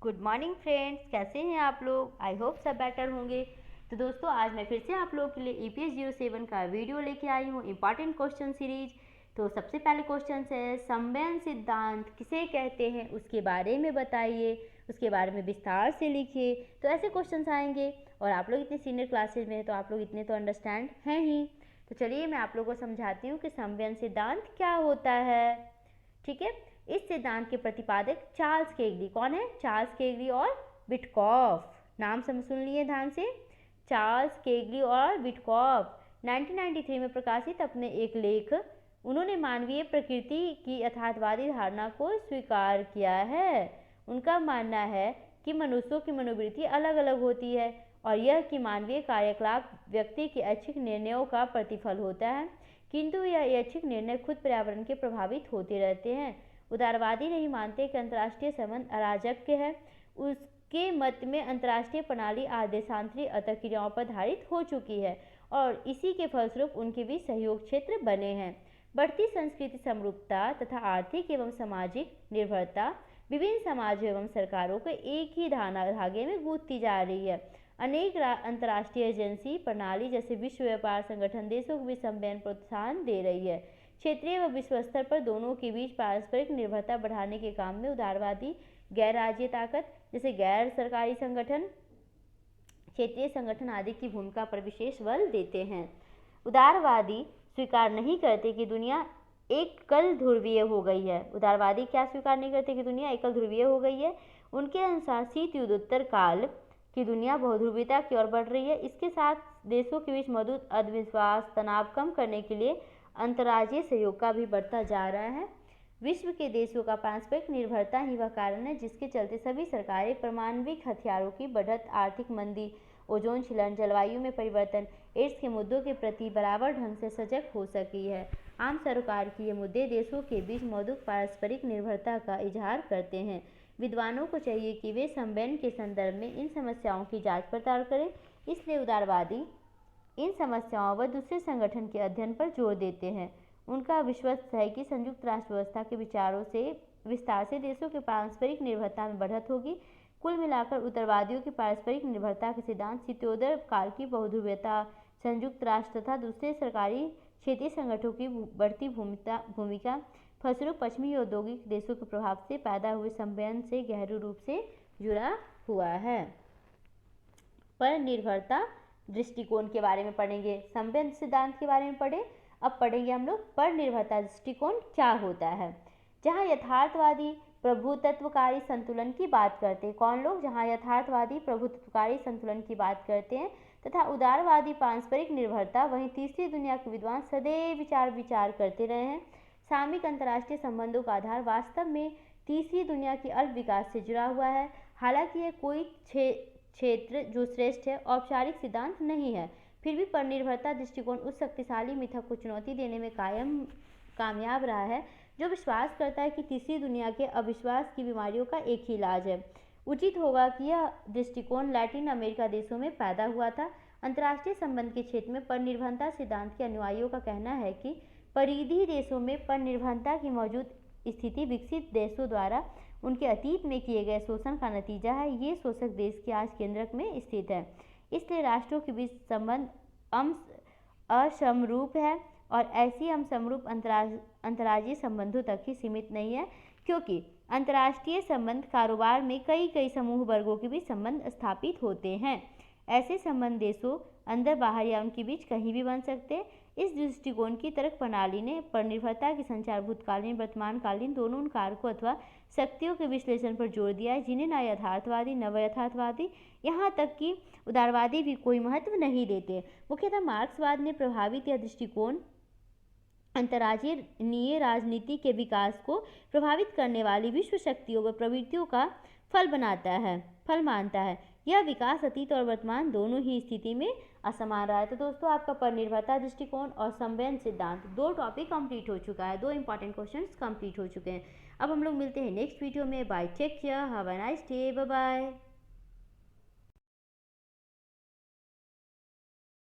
Good morning friends, कैसे हैं आप लोग। आई होप सब बेटर होंगे। तो दोस्तों आज मैं फिर से आप लोगों के लिए EPS 07 का वीडियो लेके आई हूँ, इम्पॉर्टेंट क्वेश्चन सीरीज। तो सबसे पहले क्वेश्चन है, संवहन सिद्धांत किसे कहते हैं उसके बारे में बताइए, उसके बारे में विस्तार से लिखिए। तो ऐसे क्वेश्चन आएंगे और आप लोग इतने सीनियर क्लासेज में हैं तो आप लोग इतने तो अंडरस्टैंड हैं ही। तो चलिए मैं आप लोगों को समझाती हूँ कि संवहन सिद्धांत क्या होता है। ठीक है, इस सिद्धांत के प्रतिपादक चार्ल्स केगली। कौन है? चार्ल्स केगली और विटकॉफ। नाम सुन लिए ध्यान से, चार्ल्स केगली और विटकॉफ। 1993 में प्रकाशित अपने एक लेख उन्होंने मानवीय प्रकृति की यथार्थवादी धारणा को स्वीकार किया है। उनका मानना है कि मनुष्यों की मनोवृत्ति अलग अलग होती है और यह कि मानवीय कार्यकलाप व्यक्ति के ऐच्छिक निर्णयों का प्रतिफल होता है, किंतु यह ऐच्छिक निर्णय खुद पर्यावरण के प्रभावित होते रहते हैं। उदारवादी नहीं मानते कि अंतर्राष्ट्रीय संबंध अराजक है। उसके मत में अंतर्राष्ट्रीय प्रणाली आदेशांतरी अंतःक्रियाओं पर आधारित हो चुकी है और इसी के फलस्वरूप उनके बीच सहयोग क्षेत्र बने हैं। बढ़ती संस्कृति समरूपता तथा आर्थिक एवं सामाजिक निर्भरता विभिन्न समाजों एवं सरकारों को एक ही धागे में गूंथती जा रही है। अनेक अंतर्राष्ट्रीय एजेंसी प्रणाली जैसे विश्व व्यापार संगठन देशों को भी संवहन प्रोत्साहन दे रही है। क्षेत्रीय व विश्व स्तर पर दोनों के बीच पारस्परिक निर्भरता बढ़ाने के काम में उदारवादी गैर राज्यीय ताकत जैसे गैर सरकारी संगठन, क्षेत्रीय संगठन आदि की भूमिका पर विशेष बल देते हैं। उदारवादी स्वीकार नहीं करते कि दुनिया एकल ध्रुवीय हो गई है। उदारवादी क्या स्वीकार नहीं करते कि दुनिया एकल ध्रुवीय हो गई है। उनके अनुसार शीत युद्धोत्तर काल की दुनिया बहुध्रुवीयता की ओर बढ़ रही है। इसके साथ देशों के बीच मौजूद अविश्वास तनाव कम करने के लिए अंतर्राज्यीय सहयोग का भी बढ़ता जा रहा है। विश्व के देशों का पारस्परिक निर्भरता ही वह कारण है जिसके चलते सभी सरकारें परमाणविक हथियारों की बढ़त, आर्थिक मंदी, ओजोन क्षरण, जलवायु में परिवर्तन, एड्स के मुद्दों के प्रति बराबर ढंग से सजग हो सकी है। आम सरकार की ये मुद्दे देशों के बीच मौजूद पारस्परिक निर्भरता का इजहार करते हैं। विद्वानों को चाहिए कि वे संवहन के संदर्भ में इन समस्याओं की जांच पड़ताल करें। इसलिए उदारवादी इन समस्याओं व दूसरे संगठन के अध्ययन पर जोर देते हैं। उनका विश्वास है कि संयुक्त राष्ट्र व्यवस्था के विचारों से विस्तार से देशों के पारस्परिक निर्भरता में बढ़त होगी। कुल मिलाकर उदारवादियों की पारस्परिक निर्भरता के सिद्धांत शीतोत्तर काल की बहुध्रुवीयता, संयुक्त राष्ट्र तथा दूसरे सरकारी क्षेत्रीय संगठनों की बढ़ती भूमिका फलस्वरूप पश्चिमी औद्योगिक देशों के प्रभाव से पैदा हुए संवहन से गहरे रूप से जुड़ा हुआ है। पर निर्भरता दृष्टिकोण के बारे में पढ़ेंगे, संवहन सिद्धांत के बारे में पढ़े। अब पढ़ेंगे हम लोग पर निर्भरता दृष्टिकोण क्या होता है। जहाँ यथार्थवादी प्रभुत्वकारी संतुलन की बात करते हैं, कौन लोग? जहाँ यथार्थवादी प्रभुत्वकारी संतुलन की बात करते हैं तथा उदारवादी पारस्परिक निर्भरता, वहीं तीसरी दुनिया के विद्वान सदैव विचार करते रहे हैं। सामयिक अंतर्राष्ट्रीय संबंधों का आधार वास्तव में तीसरी दुनिया के अल्प विकास से जुड़ा हुआ है। हालांकि यह कोई क्षेत्र जो श्रेष्ठ है औपचारिक सिद्धांत नहीं है, फिर भी परनिर्भरता दृष्टिकोण उस शक्तिशाली मिथक को चुनौती देने में कामयाब रहा है जो विश्वास करता है कि तीसरी दुनिया के अविश्वास की बीमारियों का एक ही इलाज है। उचित होगा कि यह दृष्टिकोण लैटिन अमेरिका देशों में पैदा हुआ था। अंतर्राष्ट्रीय संबंध के क्षेत्र में परनिर्भरता सिद्धांत के अनुयायियों का कहना है कि परिधि देशों में परनिर्भरता की मौजूद स्थिति विकसित देशों द्वारा उनके अतीत में किए गए शोषण का नतीजा है। ये शोषक देश के आज केंद्रक में स्थित है। इसलिए राष्ट्रों के बीच संबंध असमरूप है और ऐसी असमरूप अंतर्राज्यीय संबंधों तक ही सीमित नहीं है, क्योंकि अंतर्राष्ट्रीय संबंध कारोबार में कई समूह वर्गों के बीच संबंध स्थापित होते हैं। ऐसे संबंध देशों अंदर बाहर या उनके बीच कहीं भी बन सकते हैं। इस दृष्टिकोण की तर्क प्रणाली ने परनिर्भरता के संचार भूतकालीन वर्तमानकालीन दोनों उन कारकों अथवा शक्तियों के विश्लेषण पर जोर दिया है जिन्हें न यथार्थवादी न यथार्थवादी यहाँ तक कि उदारवादी भी कोई महत्व नहीं देते। मुख्यतः मार्क्सवाद ने प्रभावित यह दृष्टिकोण अंतर्राज्यीय राजनीति के विकास को प्रभावित करने वाली विश्व शक्तियों व प्रवृत्तियों का फल मानता है। यह विकास अतीत और वर्तमान दोनों ही स्थिति में असमान रहा है। तो दोस्तों आपका परनिर्भरता दृष्टिकोण और संवहन सिद्धांत दो टॉपिक कंप्लीट हो चुका है, दो इंपॉर्टेंट क्वेश्चंस कंप्लीट हो चुके हैं। अब हम लोग मिलते हैं नेक्स्ट वीडियो में। Bye, take care, have a nice day, bye bye.